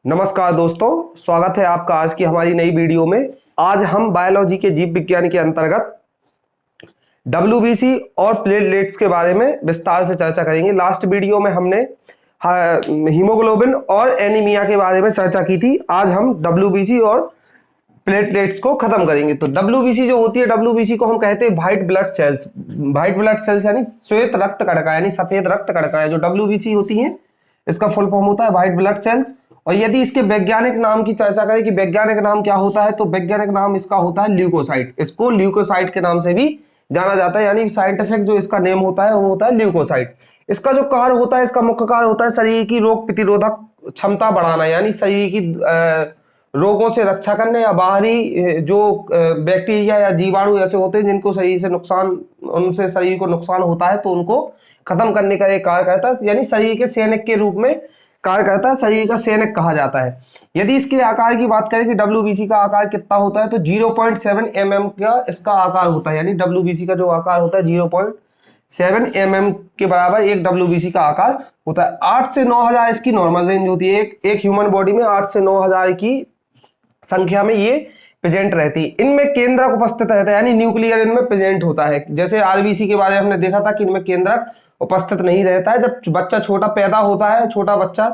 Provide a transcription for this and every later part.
नमस्कार दोस्तों, स्वागत है आपका आज की हमारी नई वीडियो में। आज हम बायोलॉजी के जीव विज्ञान के अंतर्गत WBC और प्लेटलेट्स के बारे में विस्तार से चर्चा करेंगे। लास्ट वीडियो में हमने हीमोग्लोबिन और एनीमिया के बारे में चर्चा की थी। आज हम WBC और प्लेटलेट्स को खत्म करेंगे। तो WBC जो होती है, WBC को हम कहते हैं white blood cells. White blood cells यानी श्वेत रक्त कणिका, यानी सफेद रक्त कणिका जो WBC होती है, इसका फुल फॉर्म होता है व्हाइट ब्लड सेल्स। और यदि इसके वैज्ञानिक नाम की चर्चा करें कि वैज्ञानिक नाम क्या होता है, तो वैज्ञानिक नाम इसका होता है ल्यूकोसाइट। इसको ल्यूकोसाइट के नाम से भी जाना जाता है, यानी साइंटिफिक जो इसका नेम होता है वो होता है ल्यूकोसाइट। इसका जो कार्य होता है, इसका मुख्य कार्य होता है शरीर की रोग प्रतिरोधक क्षमता बढ़ाना, यानी शरीर की रोगों से रक्षा करने या बाहरी जो बैक्टीरिया या जीवाणु ऐसे होते हैं जिनको शरीर से नुकसान, उनसे शरीर को नुकसान होता है, तो उनको खत्म करने का एक कार्य करता है, यानी शरीर के सैनिक के रूप में कार्य करता है। शरीर का सैनिक कहा जाता है। यदि इसके आकार की बात करें कि WBC का आकार कितना होता है, तो 0.7 mm का इसका आकार होता है, यानी WBC का जो आकार होता है 0.7 mm के बराबर एक WBC का आकार होता है। 8 से 9,000 इसकी नॉर्मल रेंज होती है। एक ह्यूमन बॉडी में 8 से 9,000 की संख्या में ये प्रेजेंट रहती है। इनमें केंद्रक उपस्थित रहता है, यानी न्यूक्लियर इनमें प्रेजेंट होता है। जैसे RBC के बारे में हमने देखा था कि इनमें केंद्रक उपस्थित नहीं रहता है। जब बच्चा छोटा पैदा होता है, छोटा बच्चा,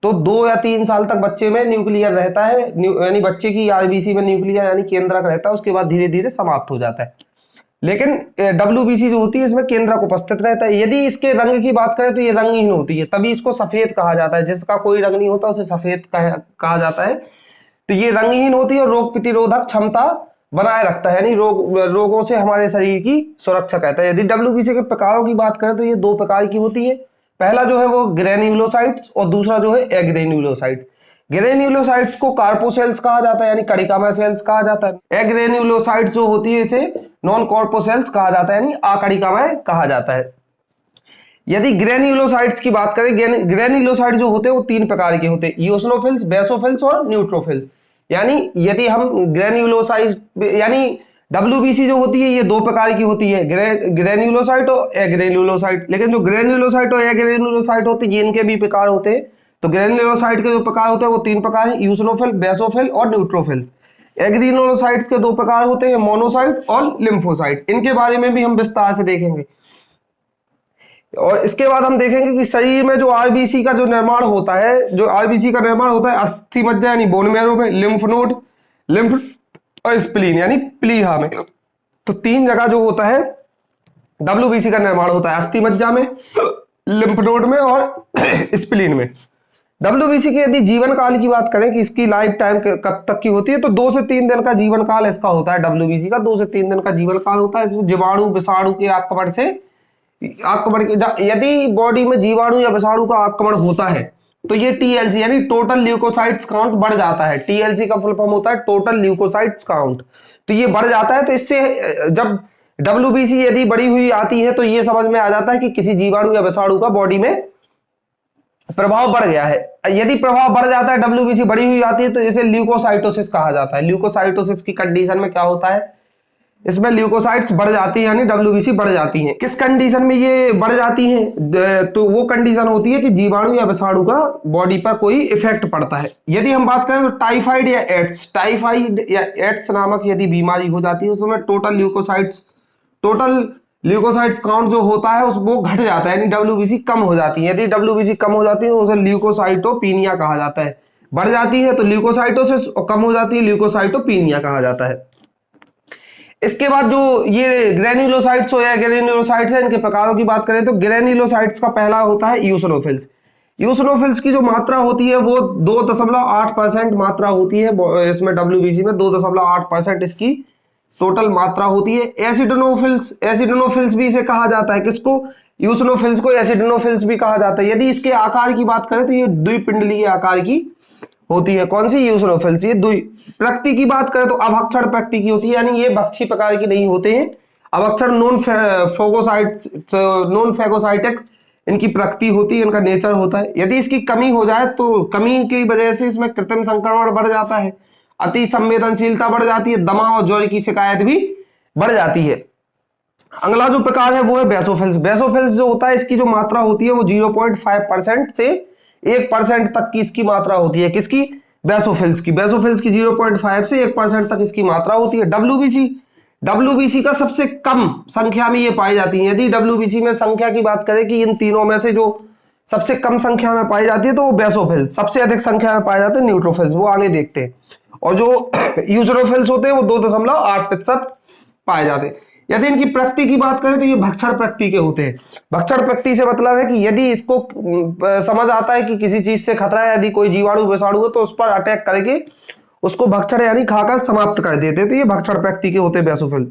तो 2 या 3 साल तक बच्चे में न्यूक्लियर रहता है, यानी बच्चे की RBC में न्यूक्लियर यानी केंद्रक रहता है। उसके बाद धीरे धीरे समाप्त हो जाता है। लेकिन WBC जो होती है इसमें केंद्रक उपस्थित रहता है। यदि इसके रंग की बात करें तो ये रंगहीन होती है, तभी इसको सफेद कहा जाता है। जिसका कोई रंग नहीं होता उसे सफेद कहा जाता है। तो ये रंगहीन होती है और रोग प्रतिरोधक क्षमता बनाए रखता है, यानी रोगों से हमारे शरीर की सुरक्षा करता है। यदि WBC के प्रकारों की बात करें तो ये 2 प्रकार की होती है। पहला जो है वो ग्रेन्युलोसाइट्स और दूसरा जो है एग्रेन्युलोसाइट। ग्रेन्युलोसाइट्स को कार्पोसेल्स कहा जाता है, यानी कणिकामय सेल्स कहा जाता है। एग्रेन्युलोसाइट्स जो होती है इसे नॉन कॉर्पोसेल्स कहा जाता है, यानी अकणिकामय कहा जाता है। यदि ग्रेन्युलोसाइट्स की बात करें, ग्रेन्युलोसाइट जो होते हैं वो 3 प्रकार के होते हैं, इओसिनोफिल्स, बेसोफिल्स और न्यूट्रोफिल्स। यानी यदि हम ग्रेन्युलोसाइट, यानी WBC जो होती है ये 2 प्रकार की होती है, ग्रेन्युलोसाइट और एग्रेन्युलोसाइट। लेकिन जो ग्रेन्युलोसाइट और एग्रेन्युलोसाइट होती है इनके भी प्रकार होते हैं। तो ग्रेन्युलोसाइट के जो प्रकार होते हैं वो 3 प्रकार है, इओसिनोफिल, बेसोफिल और न्यूट्रोफिल्स। एग्रेन्युलोसाइट्स के 2 प्रकार होते हैं, मोनोसाइट और लिम्फोसाइट। इनके बारे में भी हम विस्तार से देखेंगे। और इसके बाद हम देखेंगे कि शरीर में जो RBC का जो निर्माण होता है, जो RBC का निर्माण होता है अस्थि मज्जा यानी बोन मैरो में, लिम्फ नोड, लिम्फ और स्प्लीन यानी प्लीहा में। तो 3 जगह जो होता है WBC का निर्माण होता है, अस्थि मज्जा में, लिम्फ नोड में और स्प्लीन में। WBC के यदि जीवन काल की बात करें कि इसकी लाइफ टाइम कब तक की होती है, तो 2 से 3 दिन का जीवन काल इसका होता है। WBC का 2 से 3 दिन का जीवन काल होता है। इसमें जीवाणु विषाणु के आक्रमण से यदि बॉडी में जीवाणु या विषाणु का आक्रमण होता है तो ये TLC यानी टोटल ल्यूकोसाइट्स काउंट बढ़ जाता है। TLC का फुल फॉर्म होता है टोटल ल्यूकोसाइट्स काउंट। तो ये बढ़ जाता है। तो इससे जब WBC यदि बढ़ी हुई आती है तो ये समझ में आ जाता है कि किसी जीवाणु या विषाणु का बॉडी में प्रभाव बढ़ गया है। यदि प्रभाव बढ़ जाता है, WBC बढ़ी हुई आती है, तो इसे ल्यूकोसाइटोसिस कहा जाता है। ल्यूकोसाइटोसिस की कंडीशन में क्या होता है, इसमें ल्यूकोसाइट्स बढ़ जाती है, यानी WBC बढ़ जाती हैं। किस कंडीशन में ये बढ़ जाती हैं, तो वो कंडीशन होती है कि जीवाणु या विषाणु का बॉडी पर कोई इफेक्ट पड़ता है। यदि हम बात करें तो टाइफाइड या एड्स नामक यदि बीमारी हो जाती है, उसमें टोटल ल्यूकोसाइट्स काउंट जो होता है वो घट जाता है, यानी WBC कम हो जाती है। यदि WBC कम हो जाती है तो उसे ल्यूकोसाइटोपीनिया कहा जाता है। बढ़ जाती है तो ल्यूकोसाइटोसिस और कम हो जाती है ल्यूकोसाइटोपीनिया कहा जाता है। इसके बाद जो ये ग्रेन्युलोसाइट्स हो या ग्रेन्युलोसाइट्स है, इनके प्रकारों की बात करें तो ग्रेन्युलोसाइट्स का पहला होता है इओसिनोफिल्स। इओसिनोफिल्स की जो मात्रा होती है वो 2.8% मात्रा होती है। इसमें WBC में 2.8% इसकी टोटल मात्रा होती है। एसिडोनोफिल्स भी इसे कहा जाता है। किसको? इओसिनोफिल्स को एसिडोनोफिल्स भी कहा जाता है। यदि इसके आकार की बात करें तो ये द्विपिंडलीय आकार की होती है। कौन सी? इओसिनोफिल्स। ये प्रकृति की बात करें तो अभक्षण प्रकृति की होती है, यानी ये भक्षी प्रकार की नहीं होते हैं। अभक्षण नॉन फैगोसाइटिक इनकी प्रकृति होती है, इनका नेचर होता है। यदि इसकी कमी हो जाए तो कमी की वजह से इसमें कृत्रिम संक्रमण बढ़ जाता है, अति संवेदनशीलता बढ़ जाती है, दमा और ज्वर की शिकायत भी बढ़ जाती है। अगला जो प्रकार है वो है बेसोफिल्स। बेसोफिल्स जो होता है इसकी जो मात्रा होती है वो 0.5% से 1% तक की इसकी मात्रा होती है, किसकी? बेसोफिल्स की। बेसोफिल्स की 0.5 से 1% तक इसकी मात्रा होती है। डब्ल्यूबीसी का सबसे कम संख्या में ये पाई जाती है। यदि डब्ल्यूबीसी में संख्या की बात करें कि इन तीनों में से जो सबसे कम संख्या में पाई जाती है तो वो बेसोफिल्स, सबसे अधिक संख्या में पाए जाते हैं न्यूट्रोफिल्स, वो आगे देखते हैं। और जो यूजरोफिल्स होते हैं वो 2.8% पाए जाते हैं। यदि इनकी प्रकृति की बात करें तो ये भक्षण प्रकृति के होते हैं। भक्षण प्रकृति से मतलब है कि यदि इसको समझ आता है कि किसी चीज से खतरा है, यदि कोई जीवाणु विषाणु है तो उस पर अटैक करके उसको भक्षण यानी खाकर समाप्त कर देते हैं, तो ये भक्षण प्रकृति के होते हैं बेसोफिल।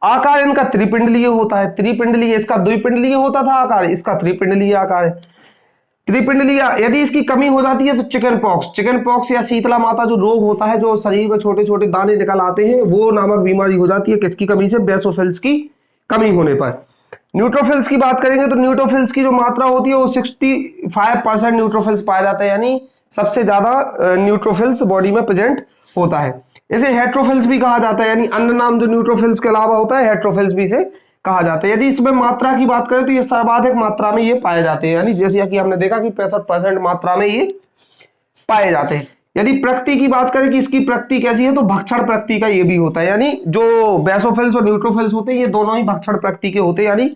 आकार इनका त्रिपिंडलीय होता है। त्रिपिंडलीय, इसका द्विपिंडलीय होता था आकार, इसका त्रिपिंडलीय आकार है। त्रिपिंडलीय यदि इसकी कमी हो जाती है तो चिकन पॉक्स या शीतला माता जो रोग होता है, जो शरीर में छोटे छोटे दाने निकल आते हैं, वो नामक बीमारी हो जाती है किसकी कमी से? बेसोफिल्स की कमी होने पर। न्यूट्रोफिल्स की बात करेंगे तो न्यूट्रोफिल्स की जो मात्रा होती है वो 65% न्यूट्रोफिल्स पाया जाता है, यानी सबसे ज्यादा न्यूट्रोफिल्स बॉडी में प्रेजेंट होता है। इसे हेट्रोफिल्स भी कहा जाता है, यानी अन्य नाम जो न्यूट्रोफिल्स के अलावा होता है हेट्रोफिल्स भी इसे कहा जाता है। यदि इसमें मात्रा की बात करें तो ये सर्वाधिक मात्रा में ये पाए जाते हैं, यानी जैसे कि हमने देखा कि 65% मात्रा में ये पाए जाते हैं। यदि प्रकृति की बात करें कि इसकी प्रकृति कैसी है तो भक्षण प्रकृति का ये भी होता है, यानी जो बेसोफिल्स और न्यूट्रोफिल्स होते हैं ये दोनों ही भक्षण प्रकृति के होते हैं, यानी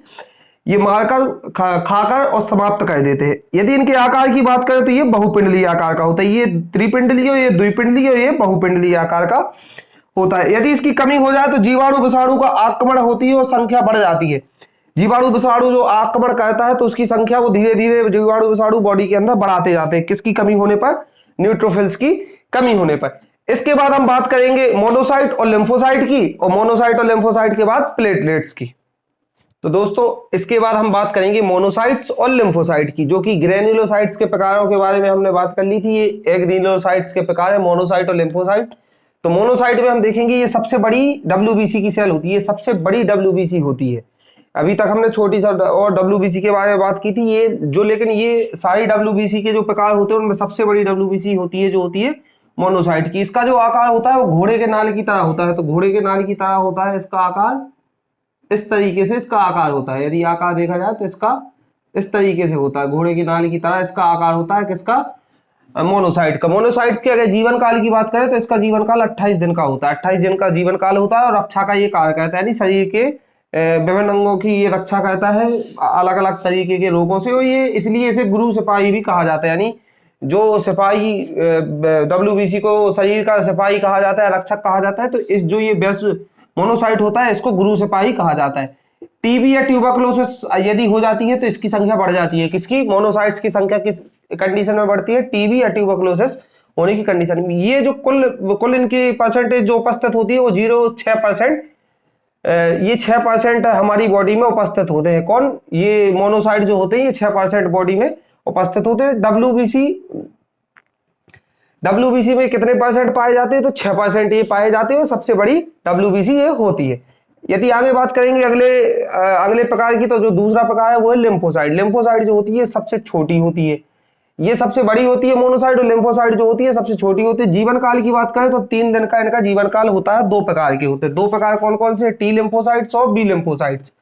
ये मारकर खाकर और समाप्त कर देते हैं। यदि इनके आकार की बात करें तो ये बहुपिंडलीय आकार का होता है, ये त्रिपिंडलीय, ये द्विपिंडलीय, ये बहुपिंडलीय आकार का होता है। यदि इसकी कमी हो जाए तो जीवाणु विषाणु का आक्रमण होती है और संख्या बढ़ जाती है। जीवाणु विषाणु जो आक्रमण करता है तो उसकी संख्या वो धीरे धीरे जीवाणु विषाणु बॉडी के अंदर बढ़ाते जाते हैं, किसकी कमी होने पर? न्यूट्रोफिल्स की कमी होने पर। इसके बाद हम बात करेंगे मोनोसाइट और लिम्फोसाइट की, और मोनोसाइट और लिम्फोसाइट के बाद प्लेटलेट्स की। तो दोस्तों इसके बाद हम बात करेंगे मोनोसाइट्स और लिम्फोसाइट की, जो कि ग्रेन्युलोसाइट्स के प्रकारों के बारे में हमने बात कर ली थी। ये ग्रेन्युलोसाइट्स के प्रकार है, मोनोसाइट और लिम्फोसाइट। तो मोनोसाइट में हम देखेंगे ये सबसे बड़ी डब्ल्यूबीसी की सेल होती है, सबसे बड़ी डब्ल्यूबीसी होती है। अभी तक हमने छोटी सा और डब्ल्यूबीसी के बारे में बात की थी, ये जो, लेकिन ये सारी डब्ल्यूबीसी के जो प्रकार होते हैं उनमें सबसे बड़ी डब्ल्यूबीसी होती है जो होती है मोनोसाइट की। इसका जो आकार होता है वो घोड़े के नाल की तरह होता है, तो घोड़े के नाल की तरह होता है इसका आकार, इस तरीके से इसका आकार होता है। यदि आकार देखा जाए तो इसका इस तरीके से होता है, घोड़े की नाल की तरह इसका आकार होता है, किसका? मोनोसाइट का। मोनोसाइट के अगर जीवन काल की बात करें तो इसका जीवन काल 28 दिन का होता है, 28 दिन का जीवन काल होता है, और रक्षा का ये कार्य करता है, यानी शरीर के विभिन्न अंगों की ये रक्षा करता है अलग अलग तरीके के रोगों से। और ये इसलिए इसे गुरु सिपाही भी कहा जाता है, यानी जो सिपाही डब्ल्यूबीसी को शरीर का सिपाही कहा जाता है, रक्षक कहा जाता है, तो इस जो ये मोनोसाइट होता है इसको गुरु सिपाही कहा जाता है। टीबी या ट्यूबरकुलोसिस यदि हो जाती है तो इसकी संख्या बढ़ जाती है, किसकी? मोनोसाइट्स की संख्या किस कंडीशन में बढ़ती है? टीबी या ट्यूबरकुलोसिस होने की कंडीशन में। ये जो कुल इनकी परसेंटेज जो उपस्थित होती है वो 0.6%, ये 6% हमारी बॉडी में उपस्थित होते हैं। कौन? ये मोनोसाइट जो होते हैं ये 6% बॉडी में उपस्थित होते हैं। डब्ल्यूबीसी में कितने परसेंट पाए जाते हैं? तो 6% ये पाए जाते हैं, सबसे बड़ी डब्ल्यूबीसी ये होती है। यदि आगे बात करेंगे अगले प्रकार की, तो जो दूसरा प्रकार है वो है लिम्फोसाइट। लिम्फोसाइट जो होती है सबसे छोटी होती है, ये सबसे बड़ी होती है मोनोसाइट, और लिम्फोसाइट जो होती है सबसे छोटी होती है। जीवन काल की बात करें तो 3 दिन का इनका जीवन काल होता है। 2 प्रकार के होते हैं, 2 प्रकार कौन कौन से? टी लिम्फोसाइट्स और बी लिम्फोसाइट्स।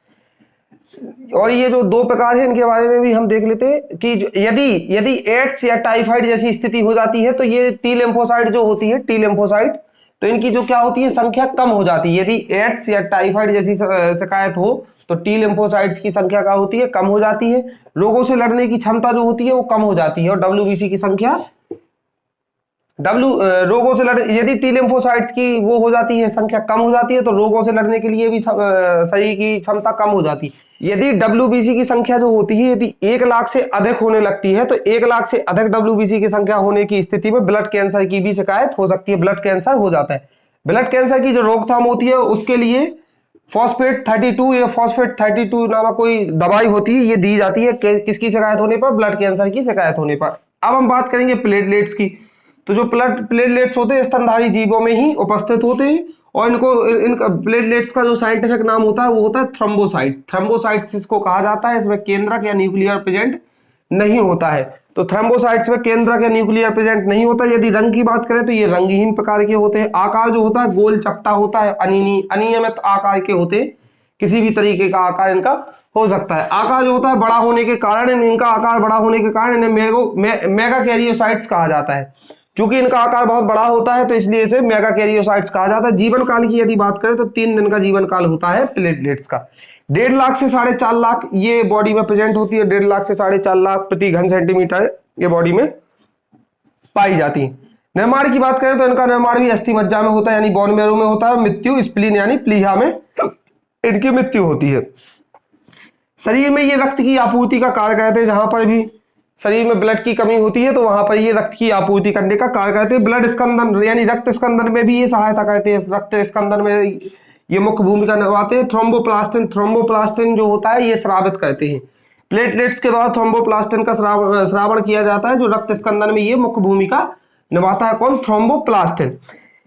और ये जो 2 प्रकार है इनके बारे में भी हम देख लेते हैं कि यदि एड्स या टाइफाइड जैसी स्थिति हो जाती है तो ये टी लिम्फोसाइट जो होती है, टी लिम्फोसाइट, तो इनकी जो क्या होती है संख्या कम हो जाती है। यदि एड्स या टाइफाइड जैसी शिकायत हो तो टी लिम्फोसाइट्स की संख्या क्या होती है? कम हो जाती है। रोगों से लड़ने की क्षमता जो होती है वो कम हो जाती है, और डब्ल्यूबीसी की संख्या रोगों से लड़, यदि टी लिम्फोसाइट्स की वो हो जाती है संख्या कम हो जाती है तो रोगों से लड़ने के लिए भी शरीर की क्षमता कम हो जाती है। यदि डब्ल्यूबीसी की संख्या जो होती है यदि 1 लाख से अधिक होने लगती है तो 1 लाख से अधिक डब्ल्यूबीसी की संख्या होने की स्थिति में ब्लड कैंसर की भी शिकायत हो सकती है, ब्लड कैंसर हो जाता है। ब्लड कैंसर की जो रोकथाम होती है उसके लिए फॉस्फेट 32 या फॉस्फेट 32 नामक कोई दवाई होती है, ये दी जाती है किसकी शिकायत होने पर? ब्लड कैंसर की शिकायत होने पर। अब हम बात करेंगे प्लेटलेट्स की। तो जो प्लेटलेट्स होते हैं स्तनधारी जीवों में ही उपस्थित होते हैं, और इनका प्लेटलेट्स का जो साइंटिफिक नाम होता है वो होता है थ्रोम्बोसाइट। थ्रोम्बोसाइट्स इसको कहा जाता है। इसमें केंद्रक या न्यूक्लियर प्रेजेंट नहीं होता है, तो थ्रोम्बोसाइट्स में केंद्रक या न्यूक्लियर प्रेजेंट नहीं होता। यदि रंग की बात करें तो ये रंगहीन प्रकार के होते हैं। आकार जो होता है गोल चपटा होता है, अनियमित आकार के होते हैं, किसी भी तरीके का आकार इनका हो सकता है। आकार जो होता है बड़ा होने के कारण, इनका आकार बड़ा होने के कारण इन्हें मेगा कैरियोसाइट्स कहा जाता है। क्योंकि इनका आकार बहुत बड़ा होता है तो इसलिए इसे मेगा कैरियोसाइट्स कहा जाता है। जीवन काल की यदि बात करें तो 3 दिन का जीवन काल होता है प्लेटलेट्स का। 1.5 लाख से 4.5 लाख ये बॉडी में प्रेजेंट होती है। 1.5 लाख से 4.5 लाख प्रति घन सेंटीमीटर ये बॉडी में पाई जाती है। निर्माण की बात करें तो इनका निर्माण भी अस्थि मज्जा में होता है, यानी बोन मैरो में होता है। मृत्यु स्प्लीन यानी प्लीहा में इनकी मृत्यु होती है। शरीर में ये रक्त की आपूर्ति का कार्य करते हैं। जहां पर भी शरीर में ब्लड की कमी होती है तो वहां पर ये रक्त की आपूर्ति करने का कार्य करते हैं। ब्लड स्कंदन यानी रक्त स्कंदन में भी ये सहायता करते हैं। रक्त स्कंदन में ये मुख्य भूमिका निभाते हैं। थ्रोम्बोप्लास्टिन जो होता है ये स्रावित करते हैं। प्लेटलेट्स के द्वारा थ्रोम्बोप्लास्टिन का श्रावण किया जाता है, जो रक्त स्कंदन में ये मुख्य भूमिका निभाता है। कौन? थ्रोम्बोप्लास्टिन।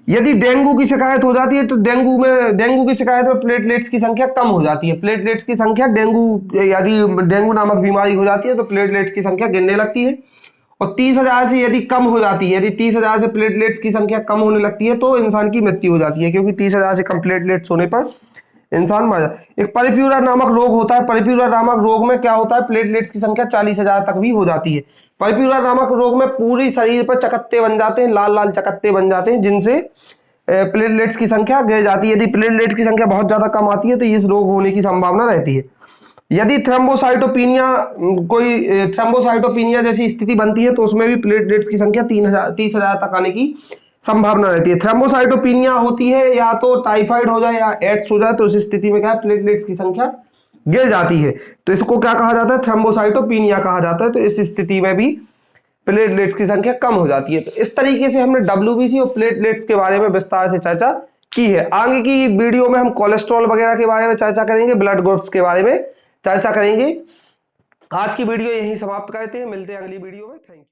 यदि डेंगू की शिकायत हो जाती है तो डेंगू की शिकायत में प्लेटलेट्स की संख्या कम हो जाती है। प्लेटलेट्स की संख्या यदि डेंगू नामक बीमारी हो जाती है तो प्लेटलेट्स की संख्या गिरने लगती है। और 30,000 से यदि कम हो जाती है, यदि 30,000 से प्लेटलेट्स की संख्या कम होने लगती है तो इंसान की मृत्यु हो जाती है, क्योंकि 30,000 से कम प्लेटलेट्स होने पर इंसान मर जाता है। एक परिप्यूरा नामक रोग होता है। परिप्यूरा नामक रोग में क्या होता है? प्लेटलेट्स की संख्या 40,000 तक भी हो जाती है। परिप्यूरा नामक रोग में पूरी शरीर पर चकत्ते बन जाते हैं, लाल लाल चकत्ते बन जाते हैं, जिनसे प्लेटलेट्स की संख्या गिर जाती है। यदि प्लेटलेट्स की संख्या बहुत ज्यादा कम आती है तो इस रोग होने की संभावना रहती है। यदि थ्रोम्बोसाइटोपिनिया जैसी स्थिति बनती है तो उसमें भी प्लेटलेट्स की संख्या 30,000 तक आने की संभावना रहती है। थ्रोम्बोसाइटोपिनिया होती है या तो टाइफाइड हो जाए या एड्स हो जाए, तो उस स्थिति में क्या है? प्लेटलेट्स की संख्या गिर जाती है, तो इसको क्या कहा जाता है? थ्रोम्बोसाइटोपिनिया कहा जाता है। तो इस स्थिति में भी प्लेटलेट्स की संख्या कम हो जाती है। तो इस तरीके से हमने डब्ल्यूबीसी और प्लेटलेट्स के बारे में विस्तार से चर्चा की है। आगे की वीडियो में हम कोलेस्ट्रॉल वगैरह के बारे में चर्चा करेंगे, ब्लड ग्रुप्स के बारे में चर्चा करेंगे। आज की वीडियो यहीं समाप्त करते हैं, मिलते हैं अगली वीडियो में। Thank you.